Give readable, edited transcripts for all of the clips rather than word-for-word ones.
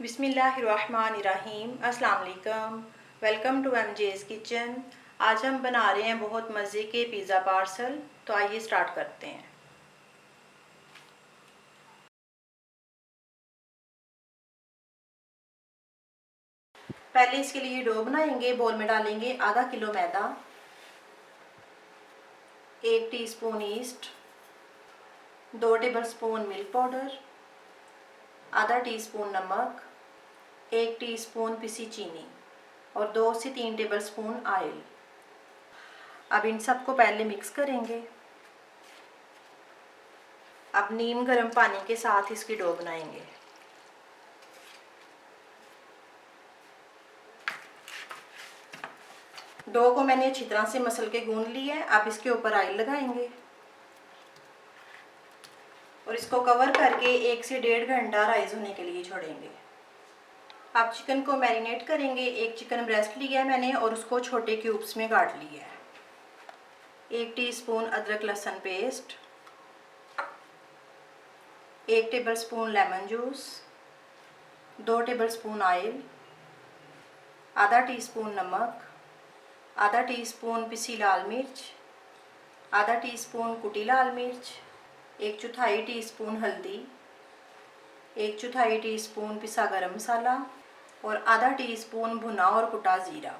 बिस्मिल्लाहिर्रहमानिर्रहीम। अस्सलाम वालेकुम। Welcome to MJ's kitchen. आज हम बना रहे हैं बहुत मज़े के पिज़्ज़ा पार्सल। तो आइए स्टार्ट करते हैं। पहले इसके लिए डो बनाएंगे। बोल में डालेंगे आधा किलो मैदा, 1 teaspoon east, 2 tablespoon milk powder, आधा टीस्पून नमक, 1 टीस्पून पिसी चीनी और 2 से 3 टेबलस्पून ऑयल। अब इन सबको पहले मिक्स करेंगे। अब नीम गर्म पानी के साथ इसकी डो बनाएंगे। डो को मैंने अच्छी तरह से मसल के गूंद लिया है। अब इसके ऊपर ऑयल लगाएंगे और इसको कवर करके 1 से 1.5 घंटा राइज होने के लिए छोड़ेंगे। अब चिकन को मैरिनेट करेंगे। एक चिकन ब्रेस्ट लिया है मैंने और उसको छोटे क्यूब्स में काट लिया है। 1 टीस्पून अदरक लहसुन paste, 1 tablespoon lemon juice, 2 tablespoon oil, आधा टीस्पून नमक, आधा टीस्पून पिसी लाल मिर्च, आधा टीस्पून कुटी लाल मिर्च, 1/4 टीस्पून हल्दी, 1/4 टीस्पून पिसा गरम मसाला और आधा टीस्पून भुना और कुटा ज़ीरा।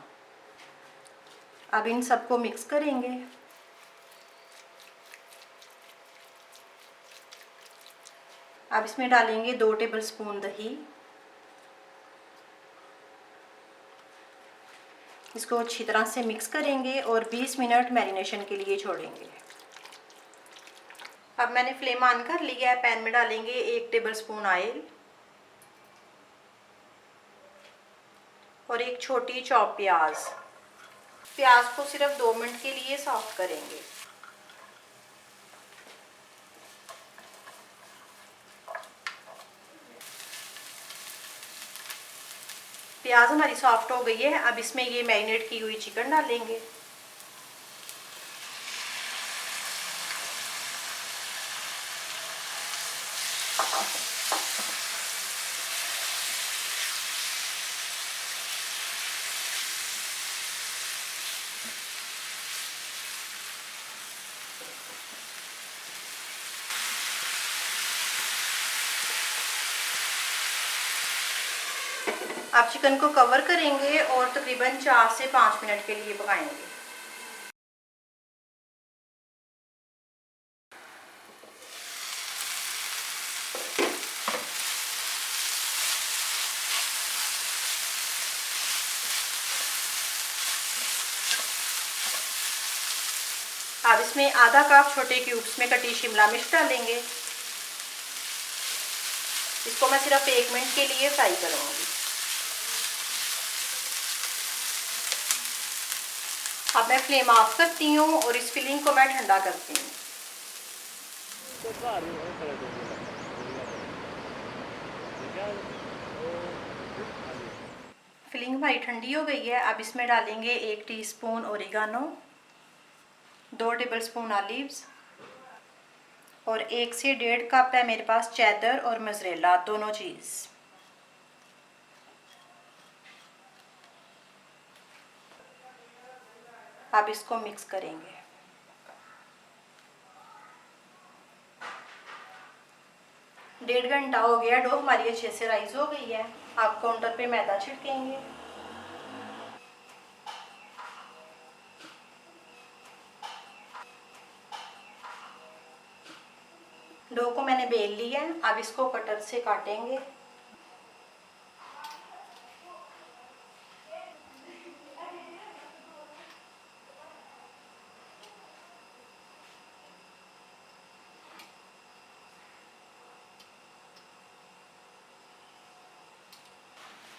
अब इन सबको मिक्स करेंगे। अब इसमें डालेंगे 2 टेबलस्पून दही। इसको अच्छी तरह से मिक्स करेंगे और 20 मिनट मैरिनेशन के लिए छोड़ेंगे। अब मैंने फ्लेम ऑन कर लिया है। पैन में डालेंगे 1 टेबलस्पून ऑयल और एक छोटी चॉप प्याज। प्याज को सिर्फ 2 मिनट के लिए सॉफ्ट करेंगे। प्याज हमारी सॉफ्ट हो गई है। अब इसमें ये मैरिनेट की हुई चिकन डालेंगे। अब चिकन को कवर करेंगे और तकरीबन 4 से 5 मिनट के लिए पकाएंगे। अब इसमें आधा कप छोटे क्यूब्स में कटी शिमला मिर्च डालेंगे। इसको मैं सिर्फ 1 मिनट के लिए फ्राई करूंगी। अब मैं फ्लेम ऑफ करती हूँ और इस फिलिंग को मैं ठंडा करती हूँ। फिलिंग हमारी ठंडी हो गई है। अब इसमें डालेंगे 1 टीस्पून ओरिगानो, 2 टेबलस्पून ऑलिव्स और 1 से 1.5 कप है मेरे पास चेडर और मोज़रेला, दोनों चीज़। अब इसको मिक्स करेंगे। डेढ़ घंटा हो गया। डो हमारी अच्छे से राइज हो गई है। आप काउंटर पे मैदा छिड़केंगे। डो को मैंने बेल लिया है। अब इसको कटर से काटेंगे।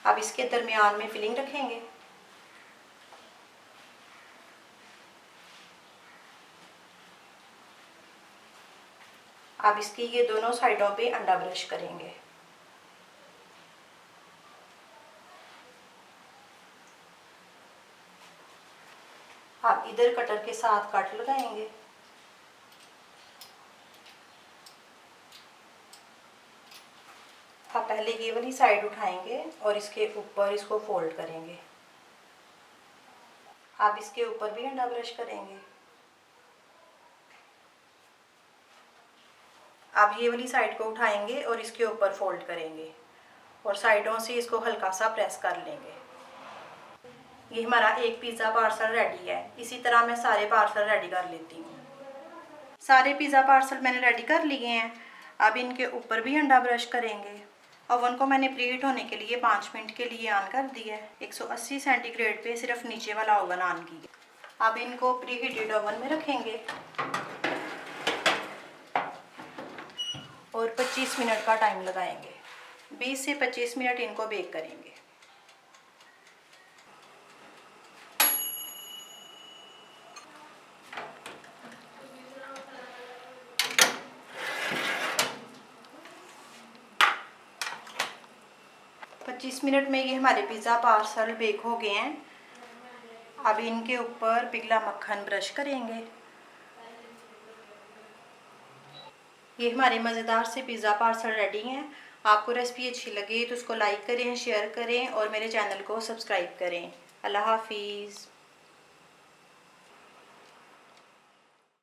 अब इसके दरमियान में फिलिंग रखेंगे। अब इसकी ये दोनों साइडों पे अंडा ब्रश करेंगे। अब इधर कटर के साथ कट लगाएंगे। आप पहले पहले ये वाली साइड उठाएंगे और इसके ऊपर इसको फोल्ड करेंगे। अब इसके ऊपर भी अंडा ब्रश करेंगे। अब ये वाली साइड को उठाएंगे और इसके ऊपर फोल्ड करेंगे और साइडों से इसको हल्का सा प्रेस कर लेंगे। ये हमारा एक पिज़्ज़ा पार्सल रेडी है। इसी तरह मैं सारे पार्सल रेडी कर लेती हूँ। सारे पिज़्ज़ा पार्सल मैंने रेडी कर लिए हैं। अब इनके ऊपर भी अंडा ब्रश करेंगे। ओवन को मैंने प्रीहीट होने के लिए 5 मिनट के लिए ऑन कर दिया है। 180 सेंटीग्रेड पे सिर्फ नीचे वाला ओवन ऑन किया। अब इनको प्रीहीटेड ओवन में रखेंगे और 25 मिनट का टाइम लगाएंगे। 20 से 25 मिनट इनको बेक करेंगे। पच्चीस मिनट में ये हमारे पिज़्ज़ा पार्सल बेक हो गए हैं। अब इनके ऊपर पिघला मक्खन ब्रश करेंगे। ये हमारे मज़ेदार से पिज़्ज़ा पार्सल रेडी हैं। आपको रेसिपी अच्छी लगे तो उसको लाइक करें, शेयर करें और मेरे चैनल को सब्सक्राइब करें। अल्लाह हाफिज़।